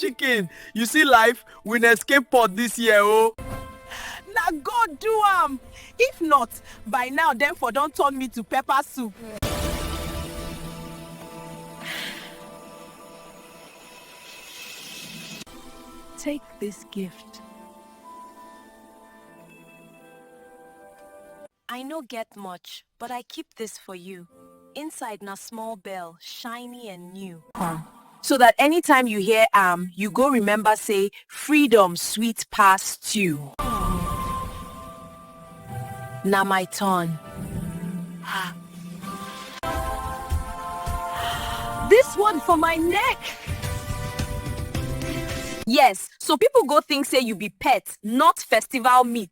chicken. You see life, we na escape pod this year, oh. Na God do am. If not, by now dem for don turn me to pepper soup. Take this gift. I no get much, but I keep this for you. Inside na small bell, shiny and new. So that anytime you hear you go remember say freedom sweet pass stew. Na my turn. This one for my neck. Yes, so people go think say you be pet, not festival meat.